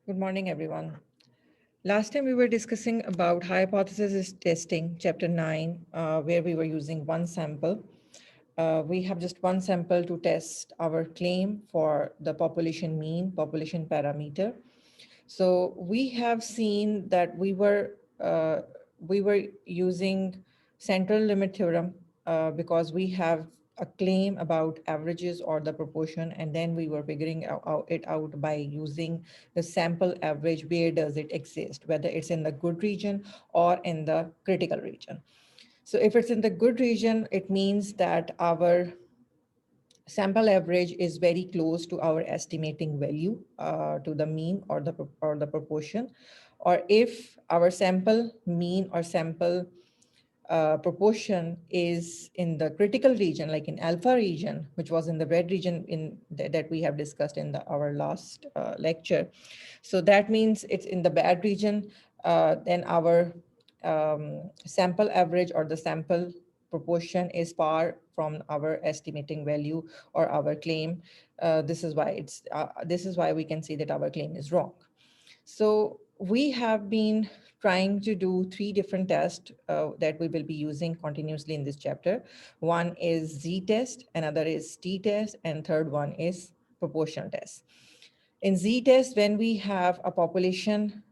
Good morning, everyone. Last time we were discussing about hypothesis testing, chapter 9, where we were using one sample. We have just one sample to test our claim for the population mean, population parameter. So we have seen that we were using central limit theorem because we have a claim about averages or the proportion, and then we were figuring it out by using the sample average. Where does it exist, whether it's in the good region or in the critical region? So if it's in the good region, it means that our sample average is very close to our estimating value, to the mean or the proportion. Or if our sample mean or sample proportion is in the critical region, like in alpha region, which was in the red region that we have discussed in our last lecture. So that means it's in the bad region. Then our sample average or the sample proportion is far from our estimating value or our claim. This is why we can say that our claim is wrong. So we have been trying to do three different tests that we will be using continuously in this chapter. One is z-test, another is t-test, and third one is proportional test. In z-test, when we have a population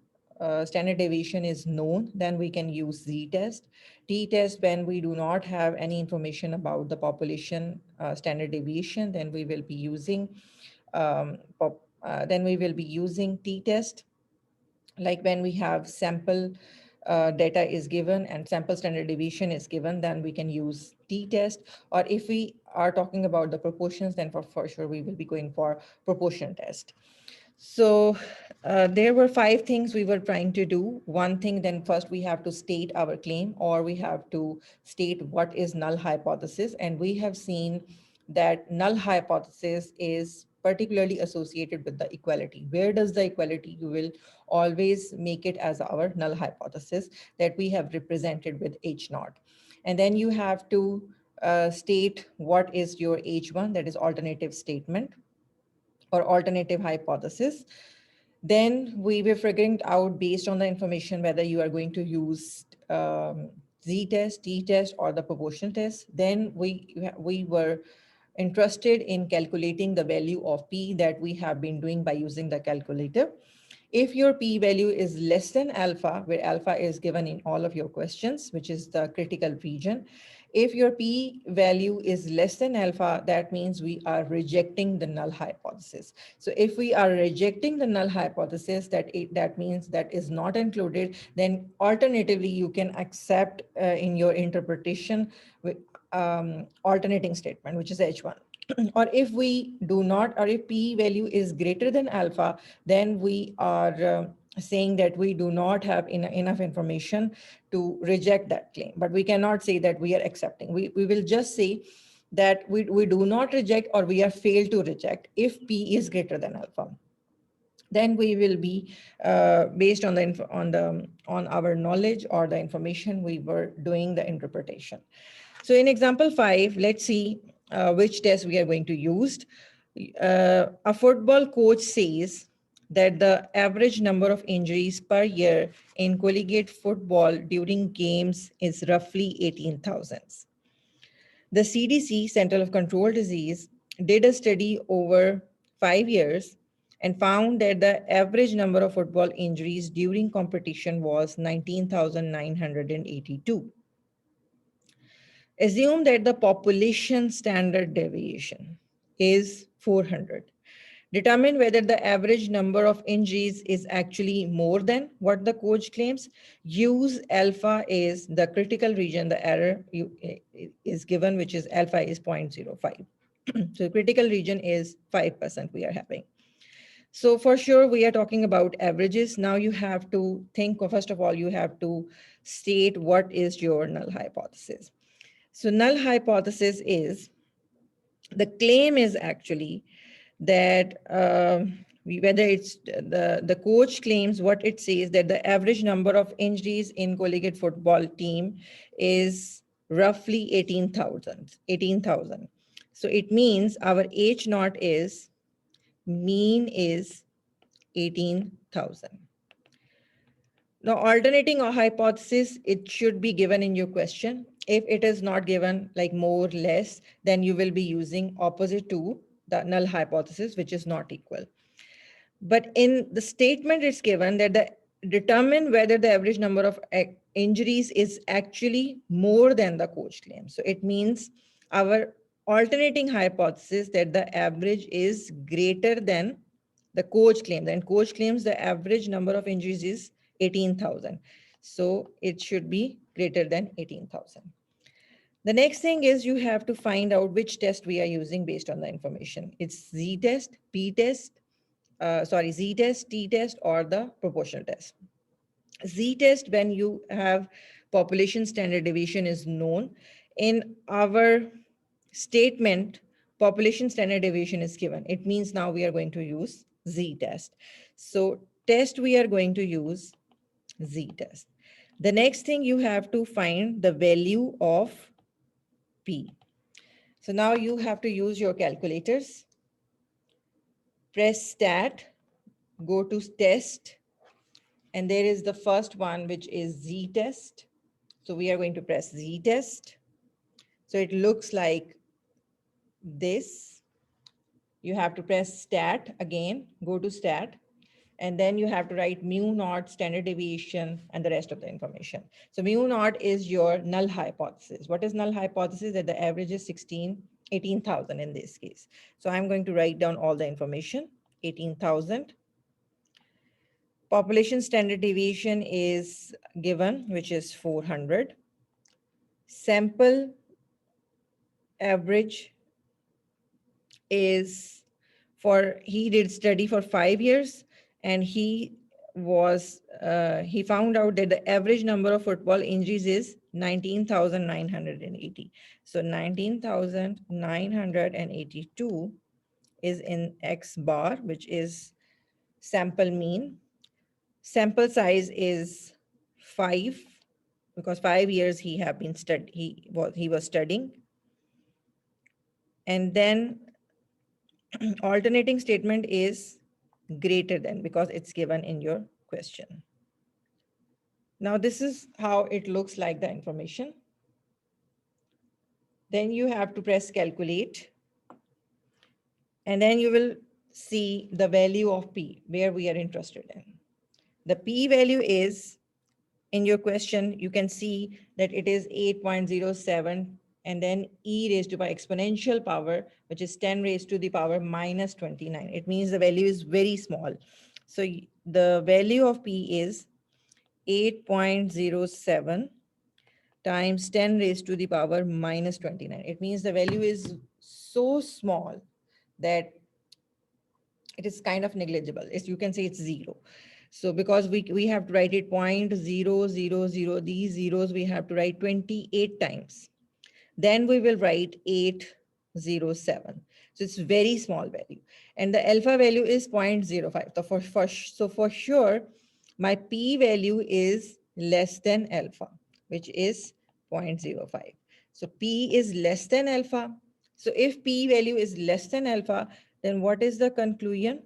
standard deviation is known, then we can use z-test. T-test, when we do not have any information about the population standard deviation, then we will be using t-test. Like when we have sample data is given and sample standard deviation is given, then we can use t-test. Or if we are talking about the proportions, then for sure we will be going for proportion test. So there were five things we were trying to do. One thing, then first we have to state our claim, or we have to state what is null hypothesis. And we have seen that null hypothesis is particularly associated with the equality. Where does the equality? You will always make it as our null hypothesis that we have represented with H naught. And then you have to state what is your H1, that is alternative statement or alternative hypothesis. Then we were figuring out based on the information whether you are going to use z-test, t-test, or the proportional test. Then we were interested in calculating the value of p that we have been doing by using the calculator. If your p-value is less than alpha, where alpha is given in all of your questions, which is the critical region, if your p-value is less than alpha, that means we are rejecting the null hypothesis. So if we are rejecting the null hypothesis, that means that is not included, then alternatively, you can accept in your interpretation with alternating statement, which is H1. Or if we do not, or if p value is greater than alpha, then we are saying that we do not have enough information to reject that claim. But we cannot say that we are accepting. We will just say that we do not reject, or we are failed to reject if p is greater than alpha. Then we will be based on on our knowledge or the information, we were doing the interpretation. So in example 5, let's see which test we are going to use. A football coach says that the average number of injuries per year in collegiate football during games is roughly 18,000. The CDC, Center of Control Disease, did a study over 5 years and found that the average number of football injuries during competition was 19,982. Assume that the population standard deviation is 400. Determine whether the average number of injuries is actually more than what the coach claims. Use alpha is the critical region, the error is given, which is alpha is 0.05. So critical region is 5% we are having. So for sure, we are talking about averages. Now you have to think, first of all, you have to state what is your null hypothesis. So null hypothesis is, the claim is actually that whether it's the coach claims, what it says that the average number of injuries in collegiate football team is roughly 18,000. So it means our H naught is, mean is 18,000. Now, alternating a hypothesis, it should be given in your question. If it is not given, like more, less, then you will be using opposite to the null hypothesis, which is not equal. But in the statement, it's given that the determine whether the average number of injuries is actually more than the coach claim. So it means our alternating hypothesis that the average is greater than the coach claim. Then coach claims the average number of injuries is 18,000. So it should be greater than 18,000. The next thing is you have to find out which test we are using based on the information. It's z-test, p-test, z-test, t-test, or the proportional test. Z-test, when you have population standard deviation is known. In our statement, population standard deviation is given. It means now we are going to use z-test. So test we are going to use z-test. The next thing you have to find the value of P. So now you have to use your calculators. Press stat, go to test, and there is the first one, which is z-test. So we are going to press z-test. So it looks like this. You have to press stat again, go to stat, and then you have to write mu naught, standard deviation, and the rest of the information. So mu naught is your null hypothesis. What is null hypothesis? That the average is 18,000 in this case. So I'm going to write down all the information, 18,000. Population standard deviation is given, which is 400. Sample average is he did study for 5 years, and he found out that the average number of football injuries is 19,980. So 19,982 is in X bar, which is sample mean. Sample size is 5, because 5 years he was studying. And then alternating statement is greater than, because it's given in your question. Now this is how it looks like, the information. Then you have to press calculate, and then you will see the value of P, where we are interested in. The P value is, in your question, you can see that it is 8.07, and then e raised to by exponential power, which is 10 raised to the power minus 29. It means the value is very small. So the value of P is 8.07 times 10 raised to the power minus 29. It means the value is so small that it is kind of negligible. You can say it's 0. So because we have to write it 0.000, these zeros we have to write 28 times. Then we will write 807. So it's very small value. And the alpha value is 0.05. So for sure, my P value is less than alpha, which is 0.05. So P is less than alpha. So if P value is less than alpha, then what is the conclusion?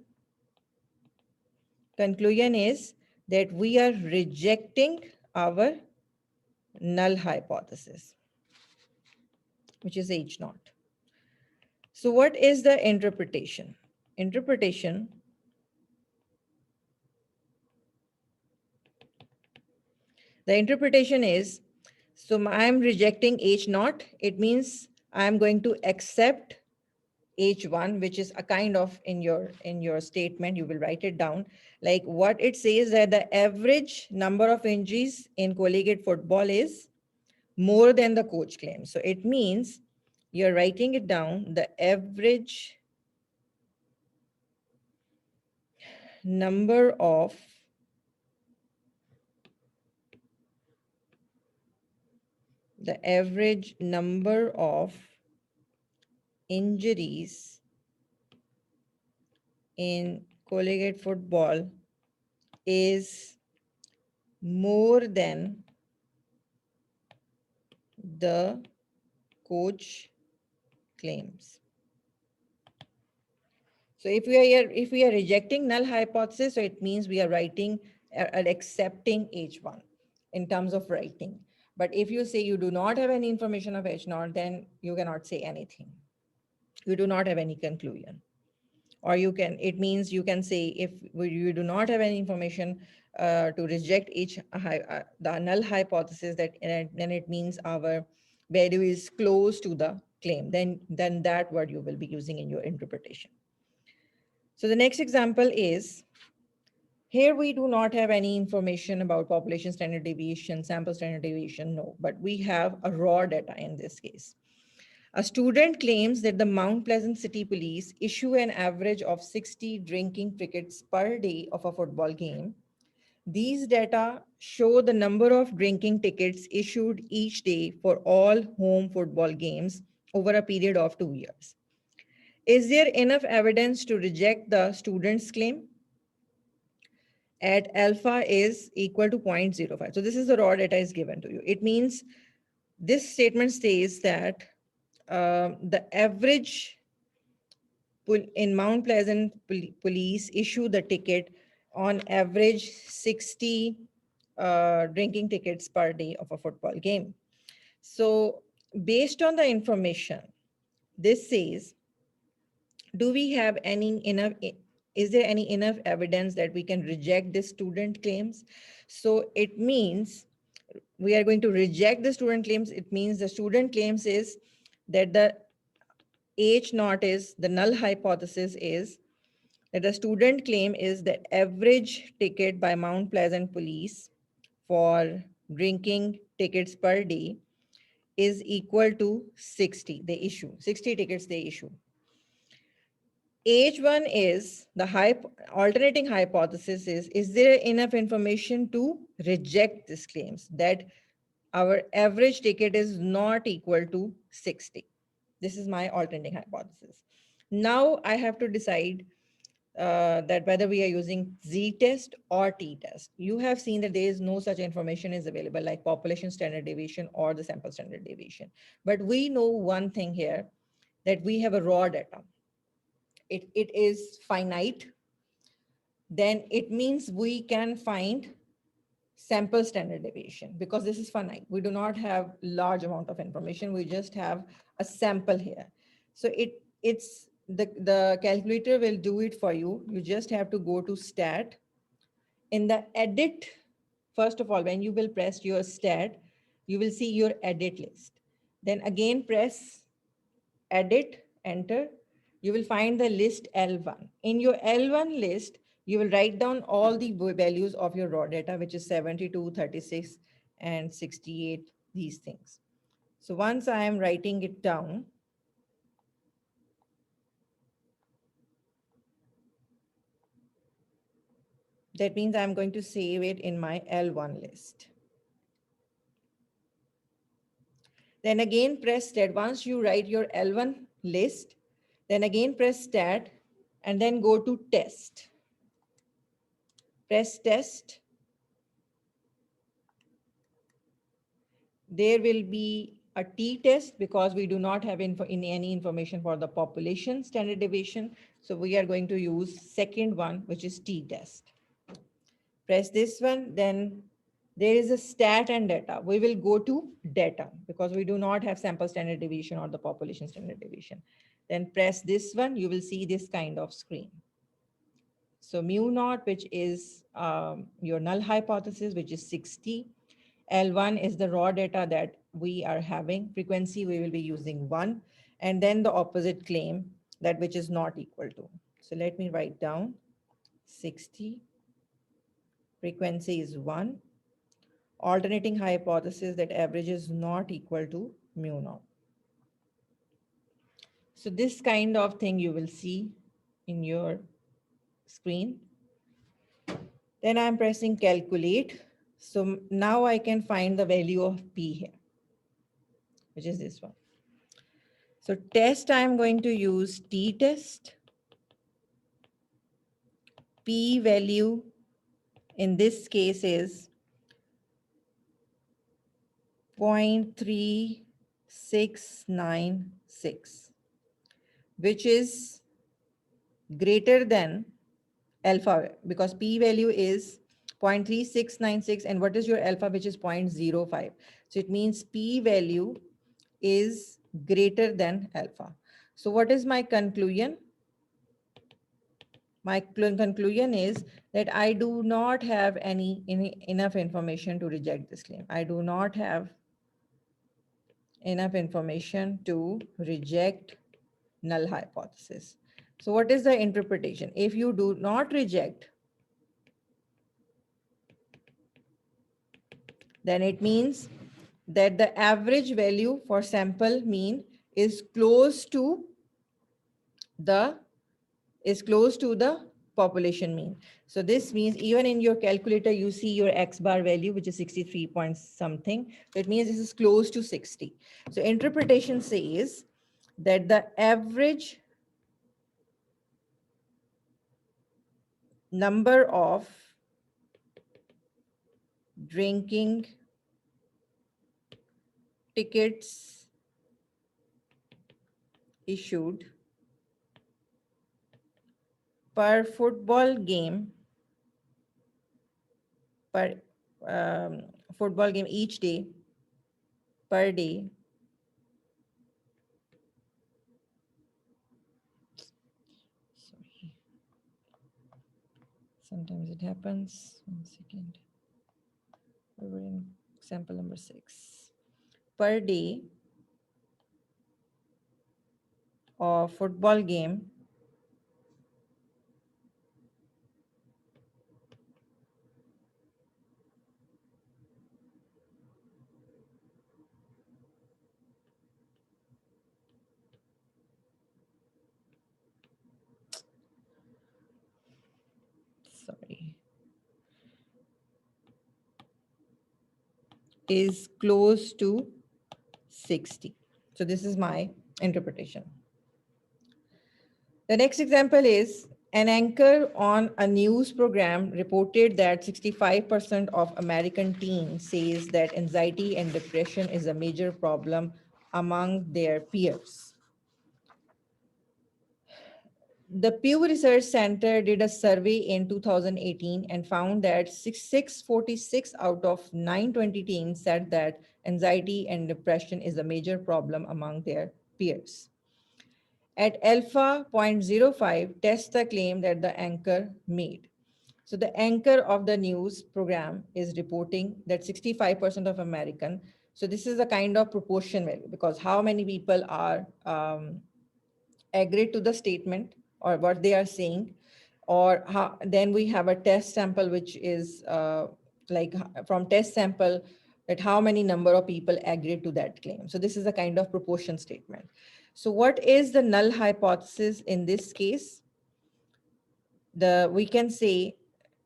Conclusion is that we are rejecting our null hypothesis, which is H naught. So what is the interpretation? The interpretation is, so I'm rejecting H naught. It means I'm going to accept H1, which is a kind of in your statement, you will write it down. Like what it says, that the average number of injuries in collegiate football is more than the coach claims. So it means you're writing it down, the average number of injuries in collegiate football is more than the coach claims. So if we are rejecting null hypothesis, so it means we are writing accepting H1 in terms of writing. But if you say you do not have any information of H0, then you cannot say anything. You do not have any conclusion. Or you can, it means you can say if you do not have any information to reject the null hypothesis, that then it means our value is close to the claim. Then that word you will be using in your interpretation. So the next example is, here we do not have any information about population standard deviation, sample standard deviation, no, but we have a raw data in this case. A student claims that the Mount Pleasant City Police issue an average of 60 drinking tickets per day of a football game. These data show the number of drinking tickets issued each day for all home football games over a period of 2 years. Is there enough evidence to reject the student's claim? At alpha is equal to 0.05. So this is the raw data is given to you. It means this statement says that the average in Mount Pleasant police issue the ticket on average 60 drinking tickets per day of a football game. So based on the information, this says, do we have any enough, is there any enough evidence that we can reject the student claims? So it means we are going to reject the student claims. It means the student claims is that the H naught is, the null hypothesis is that the student claim is the average ticket by Mount Pleasant police for drinking tickets per day is equal to 60 they issue, 60 tickets they issue. H1 is the alternating hypothesis is there enough information to reject these claims that our average ticket is not equal to 60. This is my alternating hypothesis. Now I have to decide that whether we are using z-test or t-test. You have seen that there is no such information is available like population standard deviation or the sample standard deviation. But we know one thing here, that we have a raw data. It is finite. Then it means we can find sample standard deviation because this is finite. We do not have large amount of information. We just have a sample here. So it's the calculator will do it for you. You just have to go to stat. In the edit, first of all, when you will press your stat, you will see your edit list. Then again press edit, enter. You will find the list L1. In your L1 list, you will write down all the values of your raw data, which is 72, 36, and 68, these things. So once I am writing it down, that means I'm going to save it in my L1 list. Then again press stat. Once you write your L1 list, then again press stat and then go to test. Press test. There will be a t-test because we do not have any information for the population standard deviation. So we are going to use second one, which is t-test. Press this one, then there is a stat and data. We will go to data because we do not have sample standard deviation or the population standard deviation. Then press this one, you will see this kind of screen. So mu naught, which is your null hypothesis, which is 60. L1 is the raw data that we are having. Frequency, we will be using 1. And then the opposite claim, that which is not equal to. So let me write down 60. Frequency is 1. Alternating hypothesis that average is not equal to mu naught. So this kind of thing you will see in your screen. Then I'm pressing calculate. So now I can find the value of P here, which is this one. So test, I'm going to use t-test. P value in this case is 0.3696, which is greater than alpha, because p value is 0.3696, and what is your alpha, which is 0.05. So it means p value is greater than alpha. So what is my conclusion? My conclusion is that I do not have any enough information to reject this claim. I do not have enough information to reject null hypothesis. So what is the interpretation? If you do not reject, then it means that the average value for sample mean is close to the population mean. So this means even in your calculator, you see your X bar value, which is 63 point something. So it means this is close to 60. So interpretation says that the average number of drinking tickets issued per football game, per football game each day, per day, sorry, sometimes it happens. 1 second. We were in sample number 6. Per day of football game sorry, is close to 60. So this is my interpretation. The next example is an anchor on a news program reported that 65% of American teens says that anxiety and depression is a major problem among their peers. The Pew Research Center did a survey in 2018 and found that 646 out of 920 teens said that anxiety and depression is a major problem among their peers. At alpha 0.05, test the claim that the anchor made. So the anchor of the news program is reporting that 65% of American. So this is a kind of proportion value, because how many people are agree to the statement or what they are saying, or how, then we have a test sample, which is from test sample, that how many number of people agree to that claim. So this is a kind of proportion statement. So what is the null hypothesis in this case? We can say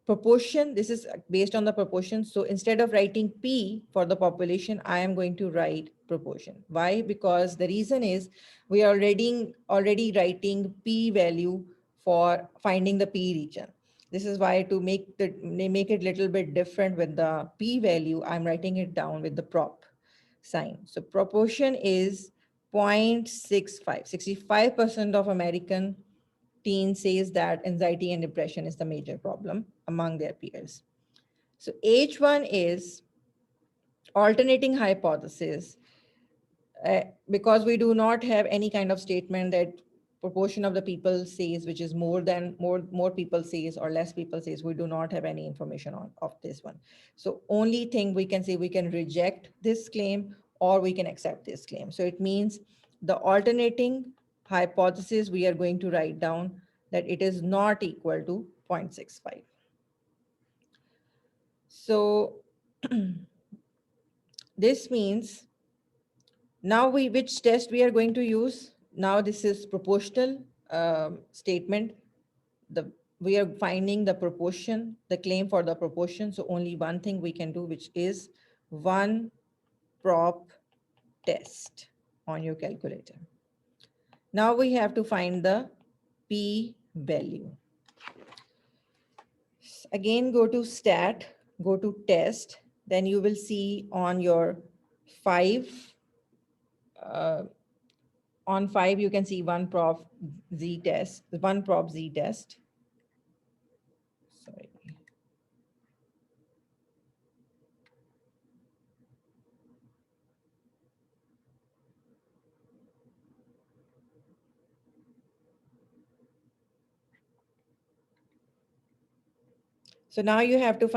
proportion, this is based on the proportion. So instead of writing P for the population, I am going to write proportion. Why? Because the reason is we are already writing P value for finding the P region. This is why to make it little bit different with the P value, I'm writing it down with the prop sign. So proportion is 0.65. 65% of American teen says that anxiety and depression is the major problem among their peers. So H1 is alternating hypothesis, because we do not have any kind of statement that proportion of the people says, which is more people says or less people says. We do not have any information of this one. So only thing we can say, we can reject this claim or we can accept this claim. So it means the alternating hypothesis, we are going to write down that it is not equal to 0.65. So this means now which test we are going to use? Now this is proportional statement. We are finding the proportion, the claim for the proportion. So only one thing we can do, which is one prop test on your calculator. Now we have to find the P value. Again, go to stat, go to test, then you will see on your 5, on 5, you can see one prop Z test, one prop Z test. Sorry. So now you have to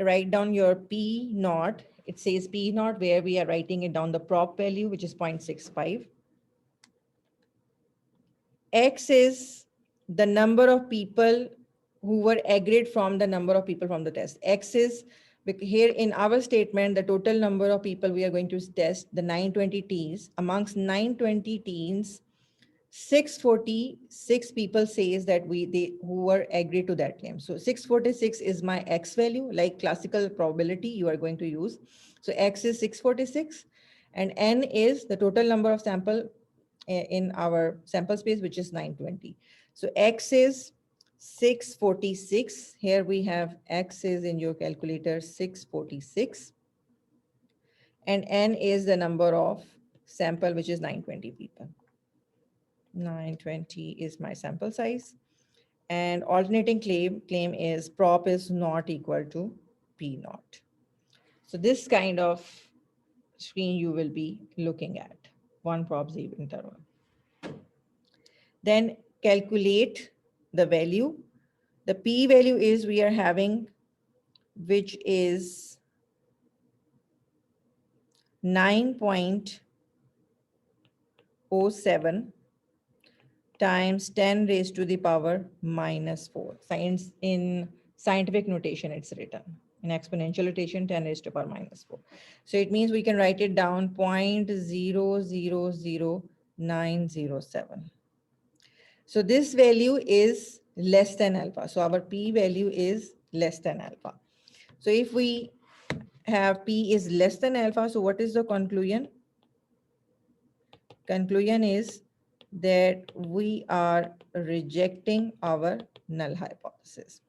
write down your P naught. It says P naught where we are writing it down the prop value, which is 0.65. X is the number of people who were agreed from the number of people from the test. X is here in our statement, the total number of people we are going to test, the 920 teens. Amongst 920 teens, 646 people says that who were agreed to that claim. So 646 is my X value, like classical probability you are going to use. So X is 646 and N is the total number of sample in our sample space, which is 920. So X is 646. Here we have X is in your calculator 646. And N is the number of sample, which is 920 people. 920 is my sample size. And alternating claim is prop is not equal to P naught. So this kind of screen you will be looking at, one prop Z interval. Then calculate the value. The P value is we are having, which is 9.07 times 10 raised to the power minus 4. Science in scientific notation, it's written. In exponential notation, 10 raised to the power minus 4. So it means we can write it down 0.000907. So this value is less than alpha. So our P value is less than alpha. So if we have P is less than alpha, so what is the conclusion? Conclusion is that we are rejecting our null hypothesis.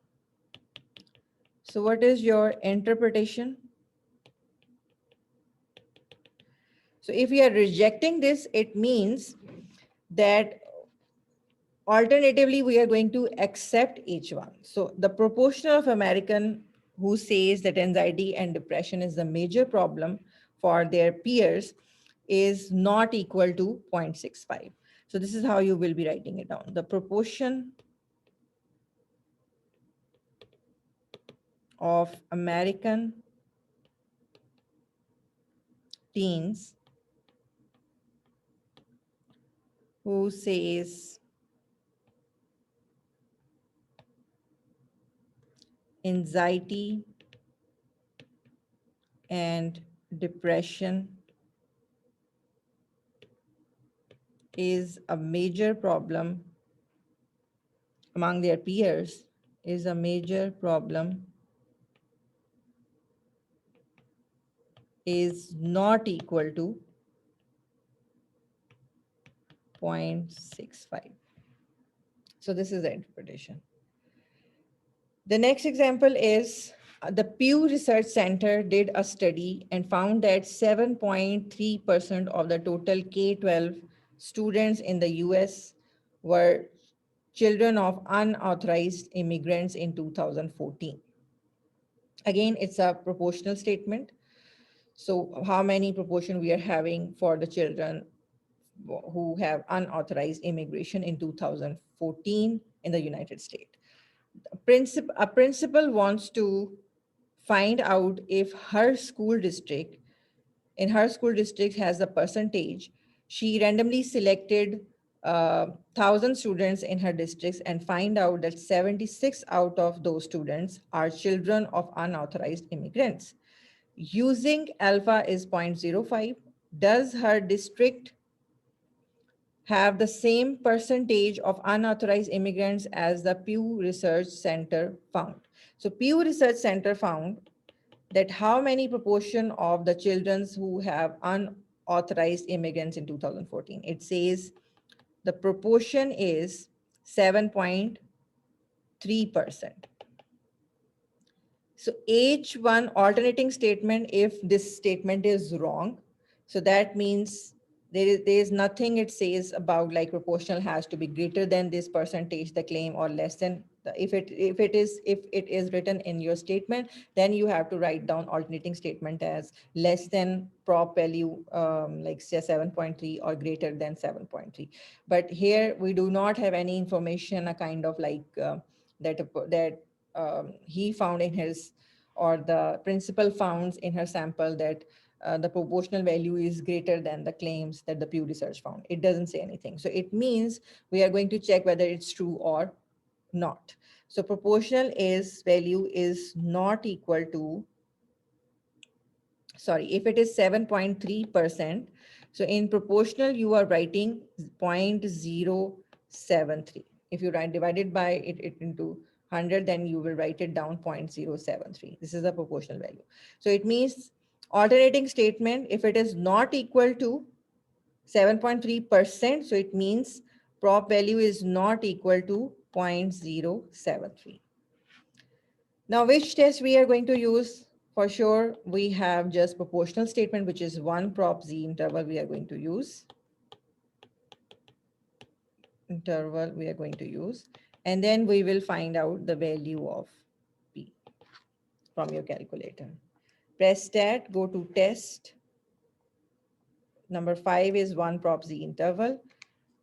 So what is your interpretation? So if we are rejecting this, it means that alternatively, we are going to accept H1. So the proportion of American who says that anxiety and depression is the major problem for their peers is not equal to 0.65. So this is how you will be writing it down. The proportion of American teens who says anxiety and depression is a major problem among their peers is a major problem is not equal to 0.65. So this is the interpretation. The next example is the Pew Research Center did a study and found that 7.3% of the total K-12 students in the US were children of unauthorized immigrants in 2014. Again, it's a proportional statement. So how many proportion we are having for the children who have unauthorized immigration in 2014 in the United States. A principal wants to find out if her school district, in her school district has a percentage. She randomly selected 1,000 students in her districts and find out that 76 out of those students are children of unauthorized immigrants. Using alpha is 0.05, does her district have the same percentage of unauthorized immigrants as the Pew Research Center found? So Pew Research Center found that how many proportion of the children who have unauthorized immigrants in 2014? It says the proportion is 7.3%. So H1 alternating statement, if this statement is wrong, so that means There is nothing it says about like proportional has to be greater than this percentage the claim or less than if it is written in your statement, then you have to write down alternating statement as less than prop value, like say 7.3 or greater than 7.3. But here we do not have any information, a kind of like that he found in his, or the principal found in her sample, that the proportional value is greater than the claims that the Pew Research found. It doesn't say anything. So it means we are going to check whether it's true or not. So proportional is value is not equal to, sorry, if it is 7.3%, so in proportional, you are writing 0.073. If you write divided by it into 100, then you will write it down 0.073. This is a proportional value. So it means alternating statement, if it is not equal to 7.3%, so it means prop value is not equal to 0.073. Now, which test we are going to use? For sure, we have just proportional statement, which is one prop z interval we are going to use. Interval we are going to use. And then we will find out the value of P from your calculator. Press stat, go to test. Number 5 is one prop z interval,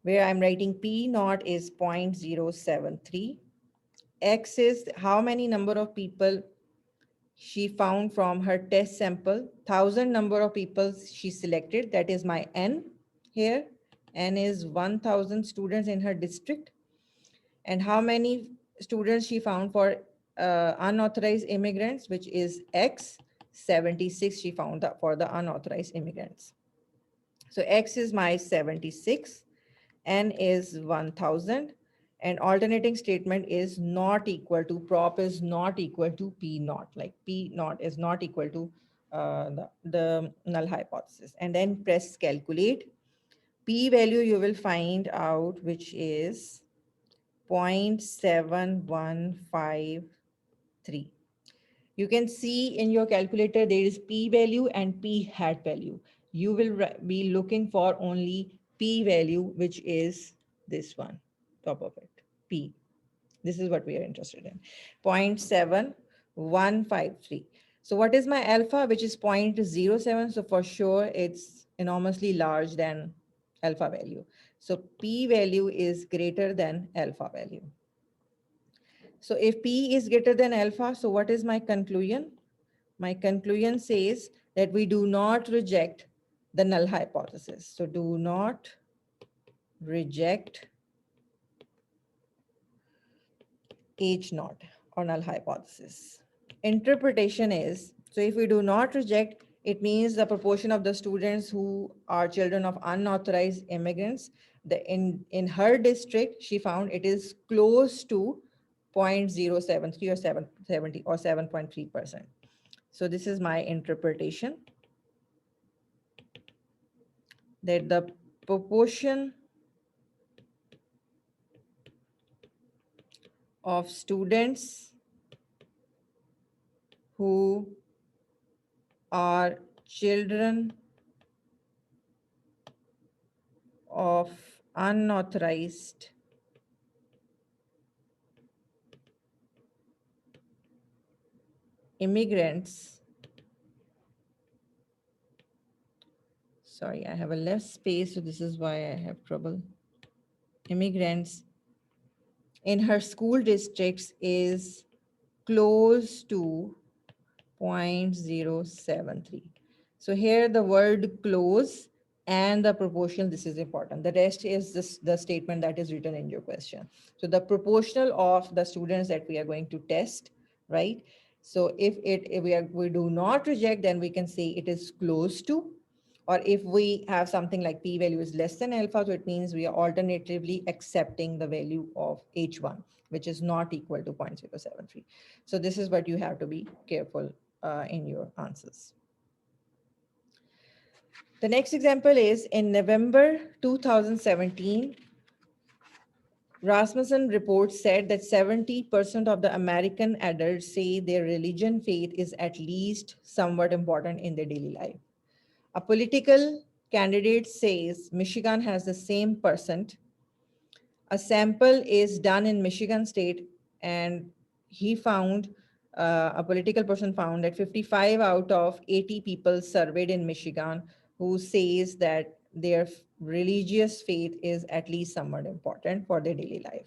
where I'm writing P naught is 0.073. X is how many number of people she found from her test sample. 1,000 number of people she selected, that is my N here. N is 1,000 students in her district. And how many students she found for unauthorized immigrants, which is X. 76 she found for the unauthorized immigrants. So X is my 76, N is 1,000, and alternating statement is not equal to, prop is not equal to P naught, like P naught is not equal to the null hypothesis. And then press calculate. P value you will find out, which is 0.7153. You can see in your calculator, there is P value and P hat value. You will be looking for only P value, which is this one, top of it, P. This is what we are interested in, 0.7153. So what is my alpha, which is 0.07? So for sure, it's enormously large than alpha value. So P value is greater than alpha value. So if P is greater than alpha, so what is my conclusion? My conclusion says that we do not reject the null hypothesis. So do not reject H naught or null hypothesis. Interpretation is, so if we do not reject, it means the proportion of the students who are children of unauthorized immigrants, in her district, she found it is close to 0.073 or 770 or 7.3%. So this is my interpretation, that the proportion of students who are children of unauthorized immigrants, sorry, I have a less space, so this is why I have trouble. Immigrants in her school districts is close to 0.073. So here the word close and the proportional, this is important. The rest is the statement that is written in your question. So the proportional of the students that we are going to test, right? So if we do not reject, then we can say it is close to, or if we have something like P value is less than alpha, so it means we are alternatively accepting the value of H1, which is not equal to 0.073. So this is what you have to be careful in your answers. The next example is in November 2017, Rasmussen report said that 70% of the American adults say their religion faith is at least somewhat important in their daily life. A political candidate says Michigan has the same percent, a sample is done in Michigan state, and he found, a political person found that 55 out of 80 people surveyed in Michigan who says that their religious faith is at least somewhat important for their daily life.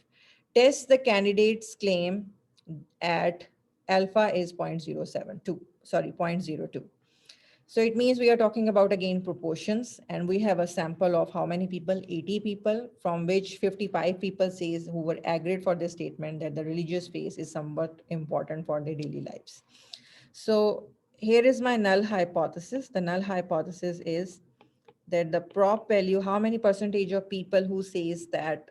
Test the candidate's claim at alpha is 0.072, sorry, 0.02. So it means we are talking about again proportions, and we have a sample of how many people, 80 people, from which 55 people says who were agreed for this statement that the religious faith is somewhat important for their daily lives. So here is my null hypothesis. The null hypothesis is that the prop value, how many percentage of people who says that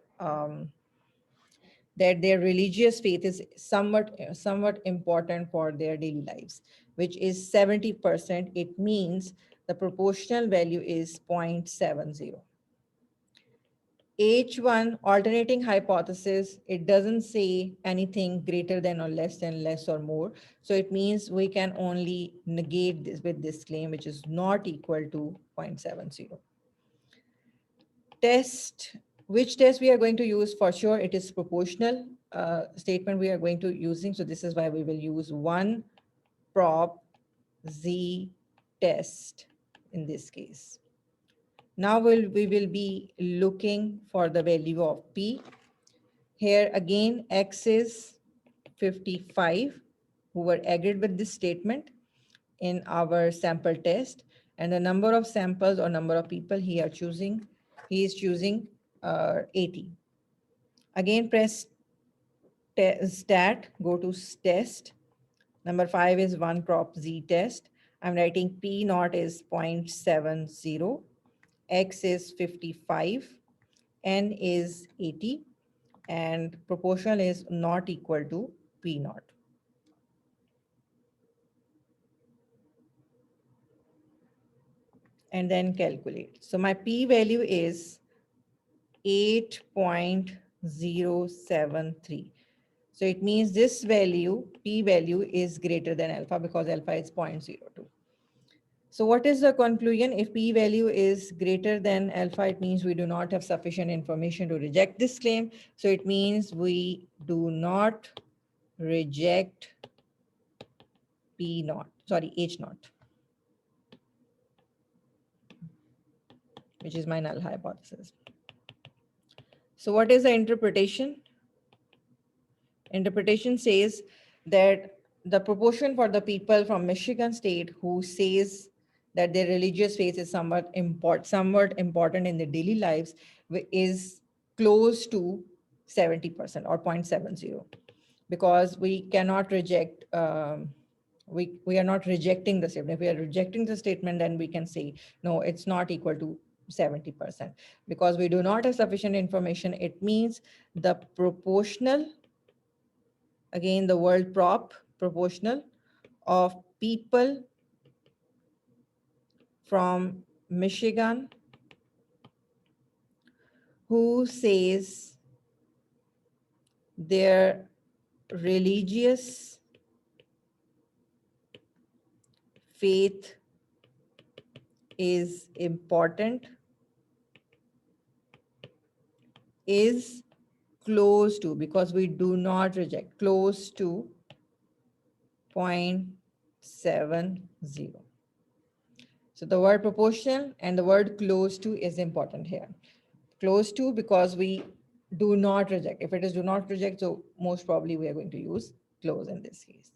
their religious faith is somewhat important for their daily lives, which is 70%. It means the proportional value is 0.70. H1 alternating hypothesis, it doesn't say anything greater than less or more. So it means we can only negate this with this claim, which is not equal to 0.70. Test, which test we are going to use? For sure it is proportional statement we are going to using, so this is why we will use one prop z test in this case. Now we will be looking for the value of p. Here again x is 55 who were agreed with this statement in our sample test, and the number of samples or number of people he is choosing 80. Again press stat, go to test. Number 5 is one prop z test. I'm writing p naught is 0.70, x is 55, n is 80, and proportional is not equal to p naught. And then calculate. So my p value is 8.073. So it means this value, p value, is greater than alpha because alpha is 0.02. So what is the conclusion? If p value is greater than alpha, it means we do not have sufficient information to reject this claim. So it means we do not reject p naught, sorry, h naught, which is my null hypothesis. So what is the interpretation? Interpretation says that the proportion for the people from Michigan state who says that their religious faith is somewhat important in their daily lives is close to 70% or 0.70, because we cannot reject, we are not rejecting the statement. If we are rejecting the statement, then we can say, no, it's not equal to 70%. Because we do not have sufficient information, it means the proportional, again the word prop, proportional, of people from Michigan who says their religious faith is important is close to, because we do not reject, close to 0.70. So the word proportional and the word close to is important here. Close to because we do not reject. If it is do not reject, so most probably we are going to use close in this case.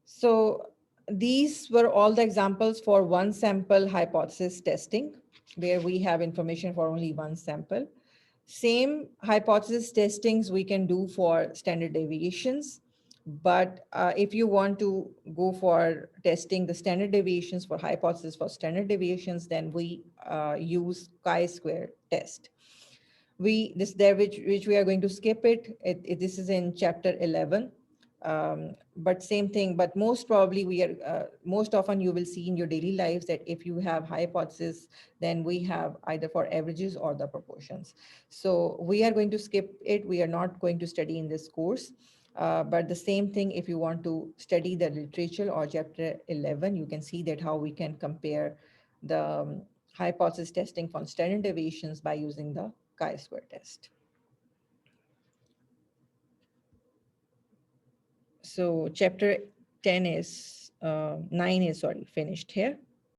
So these were all the examples for one sample hypothesis testing, where we have information for only one sample. Same hypothesis testings we can do for standard deviations. But if you want to go for testing the standard deviations for hypothesis for standard deviations, then we use chi-square test. This there, which we are going to skip this is in chapter 11. But same thing, but most probably we are, most often you will see in your daily lives that if you have hypothesis, then we have either for averages or the proportions. So we are going to skip it. We are not going to study in this course. But the same thing, if you want to study the literature or chapter 11, you can see that how we can compare the hypothesis testing for standard deviations by using the chi-square test. So chapter 9 is finished here.